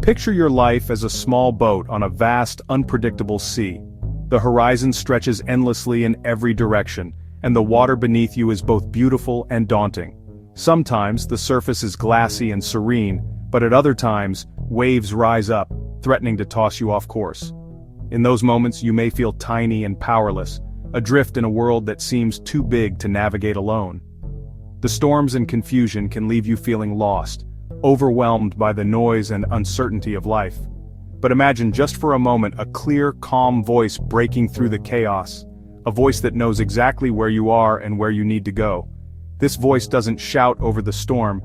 Picture your life as a small boat on a vast, unpredictable sea. The horizon stretches endlessly in every direction, and the water beneath you is both beautiful and daunting. Sometimes the surface is glassy and serene, but at other times, waves rise up, threatening to toss you off course. In those moments you may feel tiny and powerless, adrift in a world that seems too big to navigate alone. The storms and confusion can leave you feeling lost, overwhelmed by the noise and uncertainty of life. But imagine just for a moment a clear, calm voice breaking through the chaos, a voice that knows exactly where you are and where you need to go. This voice doesn't shout over the storm,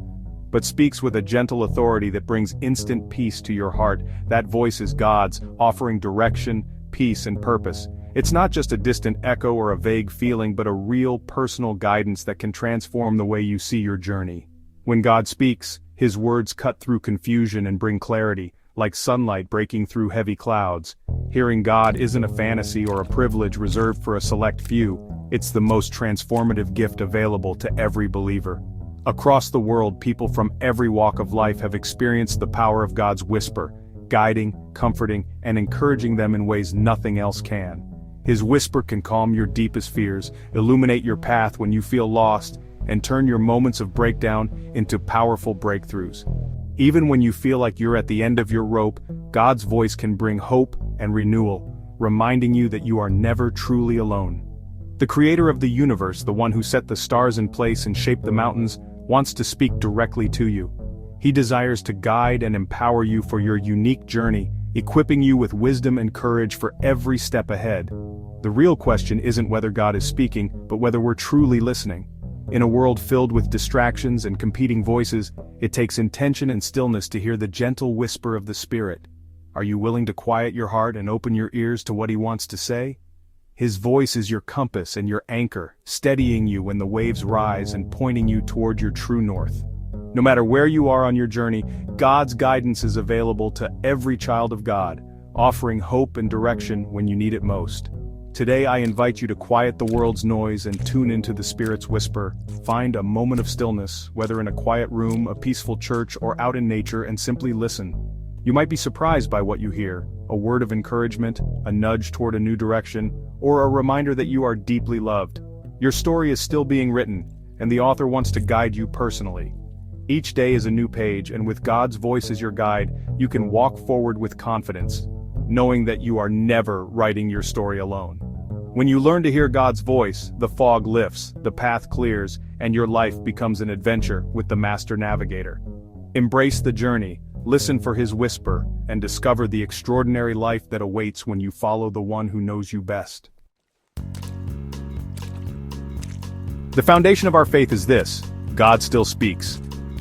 but speaks with a gentle authority that brings instant peace to your heart. That voice is God's, offering direction, peace, and purpose. It's not just a distant echo or a vague feeling, but a real, personal guidance that can transform the way you see your journey. When God speaks, His words cut through confusion and bring clarity, like sunlight breaking through heavy clouds. Hearing God isn't a fantasy or a privilege reserved for a select few. It's the most transformative gift available to every believer. Across the world, people from every walk of life have experienced the power of God's whisper, guiding, comforting, and encouraging them in ways nothing else can. His whisper can calm your deepest fears, illuminate your path when you feel lost, and turn your moments of breakdown into powerful breakthroughs. Even when you feel like you're at the end of your rope, God's voice can bring hope and renewal, reminding you that you are never truly alone. The creator of the universe, the one who set the stars in place and shaped the mountains, wants to speak directly to you. He desires to guide and empower you for your unique journey, equipping you with wisdom and courage for every step ahead. The real question isn't whether God is speaking, but whether we're truly listening. In a world filled with distractions and competing voices, it takes intention and stillness to hear the gentle whisper of the Spirit. Are you willing to quiet your heart and open your ears to what He wants to say? His voice is your compass and your anchor, steadying you when the waves rise and pointing you toward your true north. No matter where you are on your journey, God's guidance is available to every child of God, offering hope and direction when you need it most. Today I invite you to quiet the world's noise and tune into the Spirit's whisper. Find a moment of stillness, whether in a quiet room, a peaceful church, or out in nature, and simply listen. You might be surprised by what you hear, a word of encouragement, a nudge toward a new direction, or a reminder that you are deeply loved. Your story is still being written, and the author wants to guide you personally. Each day is a new page, and with God's voice as your guide, you can walk forward with confidence, knowing that you are never writing your story alone. When you learn to hear God's voice, the fog lifts, the path clears, and your life becomes an adventure with the Master Navigator. Embrace the journey, listen for His whisper, and discover the extraordinary life that awaits when you follow the one who knows you best. The foundation of our faith is this: God still speaks.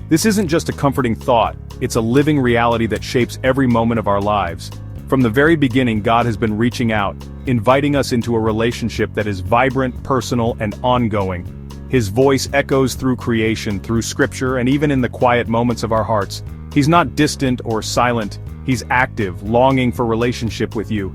This isn't just a comforting thought, it's a living reality that shapes every moment of our lives. From the very beginning, God has been reaching out, inviting us into a relationship that is vibrant, personal, and ongoing. His voice echoes through creation, through scripture, and even in the quiet moments of our hearts. He's not distant or silent, He's active, longing for relationship with you.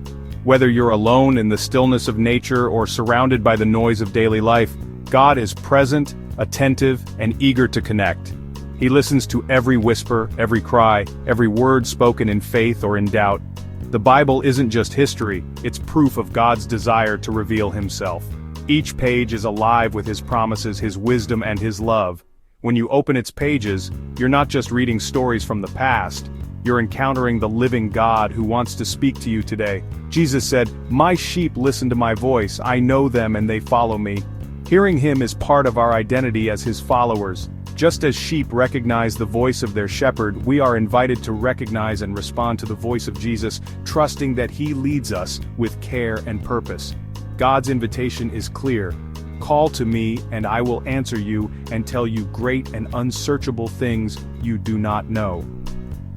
Whether you're alone in the stillness of nature or surrounded by the noise of daily life, God is present, attentive, and eager to connect. He listens to every whisper, every cry, every word spoken in faith or in doubt. The Bible isn't just history, it's proof of God's desire to reveal Himself. Each page is alive with His promises, His wisdom, and His love. When you open its pages, you're not just reading stories from the past, you're encountering the living God who wants to speak to you today. Jesus said, "My sheep listen to my voice, I know them and they follow me." Hearing Him is part of our identity as His followers. Just as sheep recognize the voice of their shepherd, we are invited to recognize and respond to the voice of Jesus, trusting that He leads us with care and purpose. God's invitation is clear. Call to me, and I will answer you and tell you great and unsearchable things you do not know.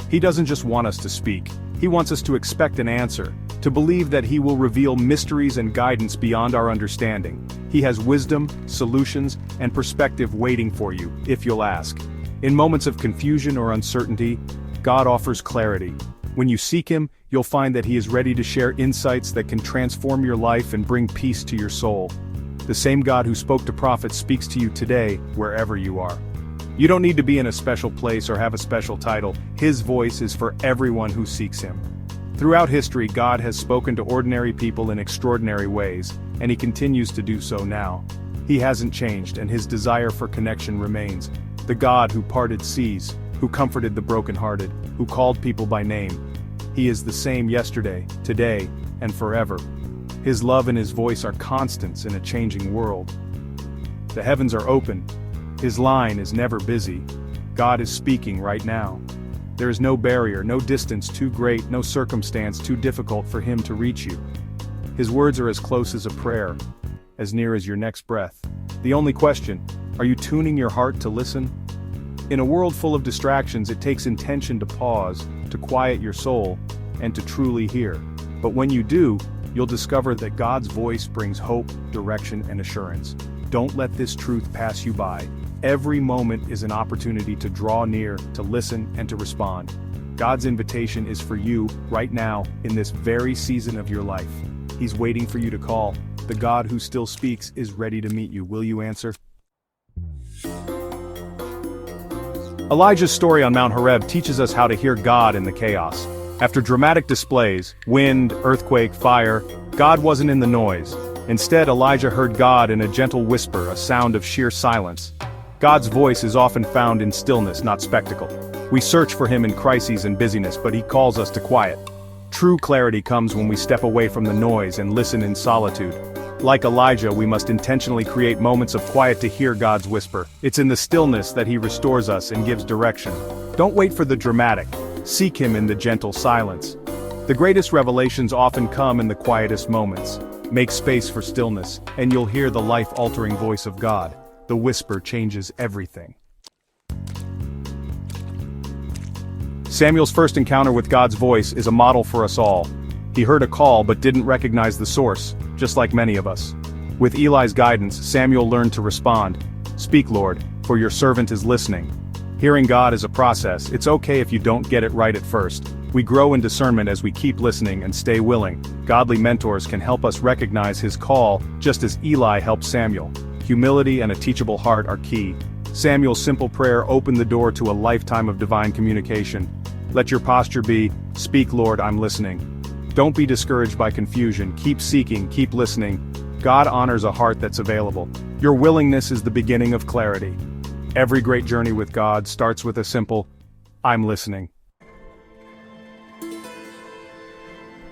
He doesn't just want us to speak, He wants us to expect an answer, to believe that He will reveal mysteries and guidance beyond our understanding. He has wisdom, solutions, and perspective waiting for you, if you'll ask. In moments of confusion or uncertainty, God offers clarity. When you seek Him, you'll find that He is ready to share insights that can transform your life and bring peace to your soul. The same God who spoke to prophets speaks to you today, wherever you are. You don't need to be in a special place or have a special title. His voice is for everyone who seeks him. Throughout history, God has spoken to ordinary people in extraordinary ways, and he continues to do so now. He hasn't changed, and his desire for connection remains. The God who parted seas, who comforted the brokenhearted, who called people by name. He is the same yesterday, today, and forever. His love and his voice are constants in a changing world. The heavens are open. His line is never busy. God is speaking right now. There is no barrier, no distance too great, no circumstance too difficult for him to reach you. His words are as close as a prayer, as near as your next breath. The only question, are you tuning your heart to listen? In a world full of distractions, it takes intention to pause, to quiet your soul, and to truly hear. But when you do, you'll discover that God's voice brings hope, direction, and assurance. Don't let this truth pass you by. Every moment is an opportunity to draw near, to listen, and to respond. God's invitation is for you, right now, in this very season of your life. He's waiting for you to call. The God who still speaks is ready to meet you. Will you answer? Elijah's story on Mount Horeb teaches us how to hear God in the chaos. After dramatic displays, wind, earthquake, fire, God wasn't in the noise. Instead, Elijah heard God in a gentle whisper, a sound of sheer silence. God's voice is often found in stillness, not spectacle. We search for him in crises and busyness, but he calls us to quiet. True clarity comes when we step away from the noise and listen in solitude. Like Elijah, we must intentionally create moments of quiet to hear God's whisper. It's in the stillness that he restores us and gives direction. Don't wait for the dramatic. Seek him in the gentle silence. The greatest revelations often come in the quietest moments. Make space for stillness, and you'll hear the life-altering voice of God. The whisper changes everything. Samuel's first encounter with God's voice is a model for us all. He heard a call but didn't recognize the source, just like many of us. With Eli's guidance, Samuel learned to respond. Speak, Lord, for your servant is listening. Hearing God is a process. It's okay if you don't get it right at first. We grow in discernment as we keep listening and stay willing. Godly mentors can help us recognize his call, just as Eli helped Samuel. Humility and a teachable heart are key. Samuel's simple prayer opened the door to a lifetime of divine communication. Let your posture be, speak, Lord, I'm listening. Don't be discouraged by confusion. Keep seeking, keep listening. God honors a heart that's available. Your willingness is the beginning of clarity. Every great journey with God starts with a simple, I'm listening.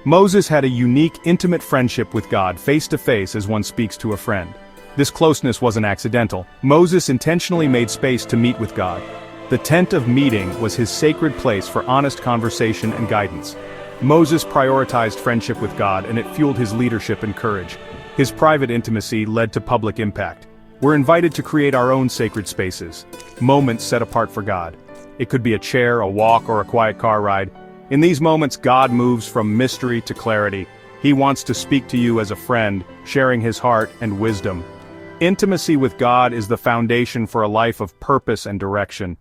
Moses had a unique, intimate friendship with God face to face as one speaks to a friend. This closeness wasn't accidental. Moses intentionally made space to meet with God. The tent of meeting was his sacred place for honest conversation and guidance. Moses prioritized friendship with God, and it fueled his leadership and courage. His private intimacy led to public impact. We're invited to create our own sacred spaces, moments set apart for God. It could be a chair, a walk, or a quiet car ride. In these moments, God moves from mystery to clarity. He wants to speak to you as a friend, sharing his heart and wisdom. Intimacy with God is the foundation for a life of purpose and direction.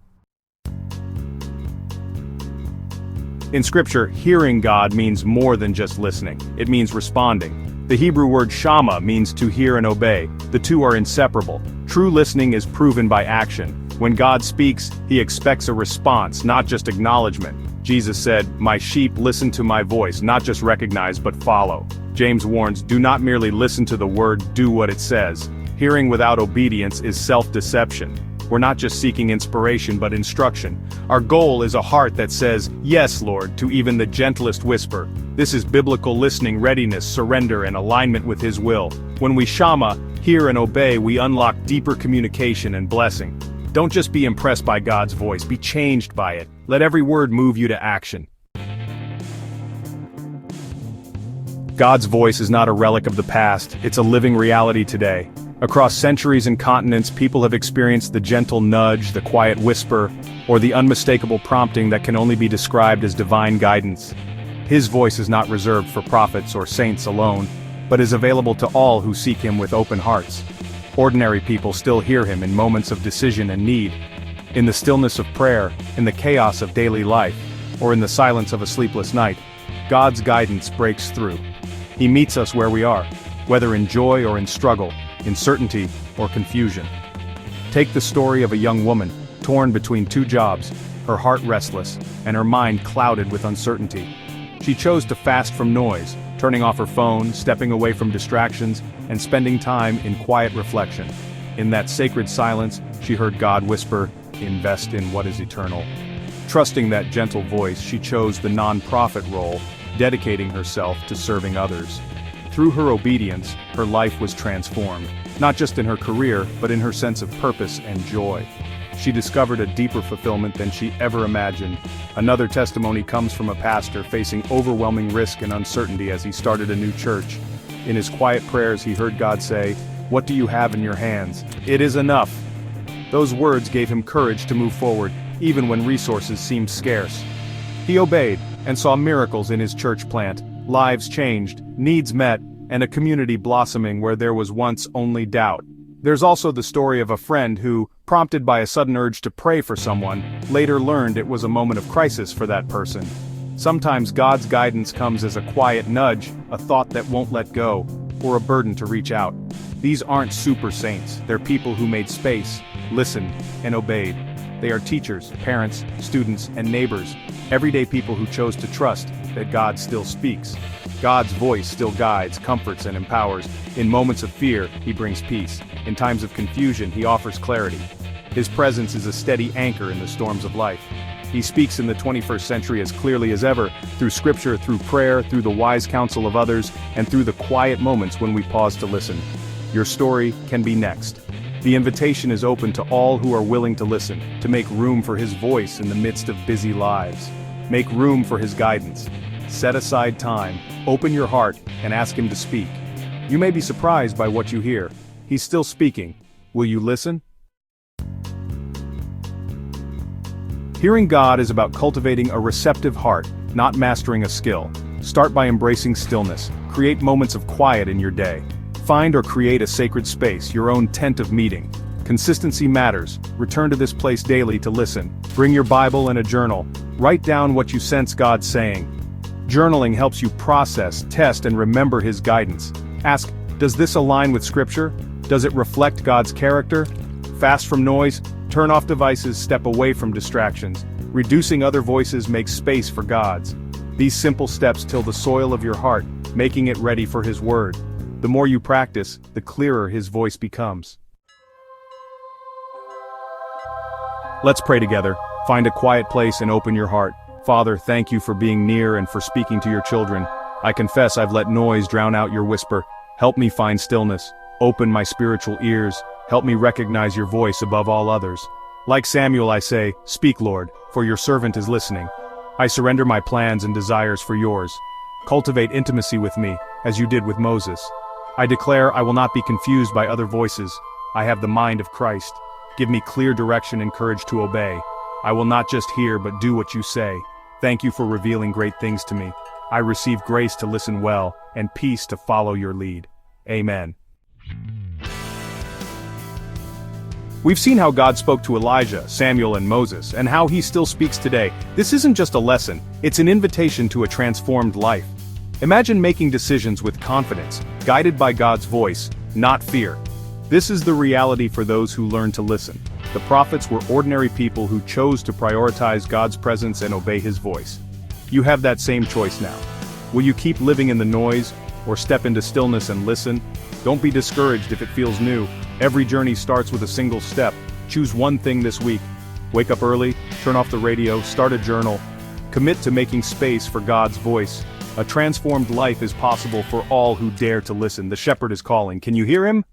In Scripture, hearing God means more than just listening. It means responding. The Hebrew word shema means to hear and obey. The two are inseparable. True listening is proven by action. When God speaks, he expects a response, not just acknowledgement. Jesus said, "My sheep listen to my voice, not just recognize but follow." James warns, do not merely listen to the word, do what it says. Hearing without obedience is self-deception. We're not just seeking inspiration but instruction. Our goal is a heart that says, yes, Lord, to even the gentlest whisper. This is biblical listening, readiness, surrender, and alignment with his will. When we shema, hear and obey, we unlock deeper communication and blessing. Don't just be impressed by God's voice, be changed by it. Let every word move you to action. God's voice is not a relic of the past, it's a living reality today. Across centuries and continents, people have experienced the gentle nudge, the quiet whisper, or the unmistakable prompting that can only be described as divine guidance. His voice is not reserved for prophets or saints alone, but is available to all who seek him with open hearts. Ordinary people still hear him in moments of decision and need. In the stillness of prayer, in the chaos of daily life, or in the silence of a sleepless night, God's guidance breaks through. He meets us where we are, whether in joy or in struggle, in certainty or confusion. Take the story of a young woman, torn between two jobs, her heart restless, and her mind clouded with uncertainty. She chose to fast from noise, turning off her phone, stepping away from distractions, and spending time in quiet reflection. In that sacred silence, she heard God whisper, "Invest in what is eternal." Trusting that gentle voice, she chose the non-profit role, dedicating herself to serving others. Through her obedience, her life was transformed, not just in her career, but in her sense of purpose and joy. She discovered a deeper fulfillment than she ever imagined. Another testimony comes from a pastor facing overwhelming risk and uncertainty as he started a new church. In his quiet prayers, he heard God say, "What do you have in your hands? It is enough." Those words gave him courage to move forward, even when resources seemed scarce. He obeyed, and saw miracles in his church plant, lives changed, needs met, and a community blossoming where there was once only doubt. There's also the story of a friend who, prompted by a sudden urge to pray for someone, later learned it was a moment of crisis for that person. Sometimes God's guidance comes as a quiet nudge, a thought that won't let go, or a burden to reach out. These aren't super saints, they're people who made space, listened, and obeyed. They are teachers, parents, students, and neighbors, everyday people who chose to trust that God still speaks. God's voice still guides, comforts, and empowers. In moments of fear, He brings peace. In times of confusion, He offers clarity. His presence is a steady anchor in the storms of life. He speaks in the 21st century as clearly as ever, through scripture, through prayer, through the wise counsel of others, and through the quiet moments when we pause to listen. Your story can be next. The invitation is open to all who are willing to listen, to make room for His voice in the midst of busy lives. Make room for His guidance. Set aside time, open your heart, and ask Him to speak. You may be surprised by what you hear. He's still speaking. Will you listen? Hearing God is about cultivating a receptive heart, not mastering a skill. Start by embracing stillness. Create moments of quiet in your day. Find or create a sacred space, your own tent of meeting. Consistency matters. Return to this place daily to listen. Bring your Bible and a journal. Write down what you sense God saying. Journaling helps you process, test, and remember His guidance. Ask, does this align with Scripture? Does it reflect God's character? Fast from noise, turn off devices, step away from distractions. Reducing other voices makes space for God's. These simple steps till the soil of your heart, making it ready for His word. The more you practice, the clearer His voice becomes. Let's pray together. Find a quiet place and open your heart. Father, thank you for being near and for speaking to your children. I confess I've let noise drown out your whisper. Help me find stillness. Open my spiritual ears. Help me recognize your voice above all others. Like Samuel, I say, speak, Lord, for your servant is listening. I surrender my plans and desires for yours. Cultivate intimacy with me, as you did with Moses. I declare I will not be confused by other voices. I have the mind of Christ. Give me clear direction and courage to obey. I will not just hear but do what you say. Thank you for revealing great things to me. I receive grace to listen well, and peace to follow your lead. Amen. We've seen how God spoke to Elijah, Samuel, and Moses, and how He still speaks today. This isn't just a lesson, it's an invitation to a transformed life. Imagine making decisions with confidence, guided by God's voice, not fear. This is the reality for those who learn to listen. The prophets were ordinary people who chose to prioritize God's presence and obey His voice. You have that same choice now. Will you keep living in the noise, or step into stillness and listen? Don't be discouraged if it feels new. Every journey starts with a single step. Choose one thing this week. Wake up early, turn off the radio, start a journal. Commit to making space for God's voice. A transformed life is possible for all who dare to listen. The shepherd is calling. Can you hear him?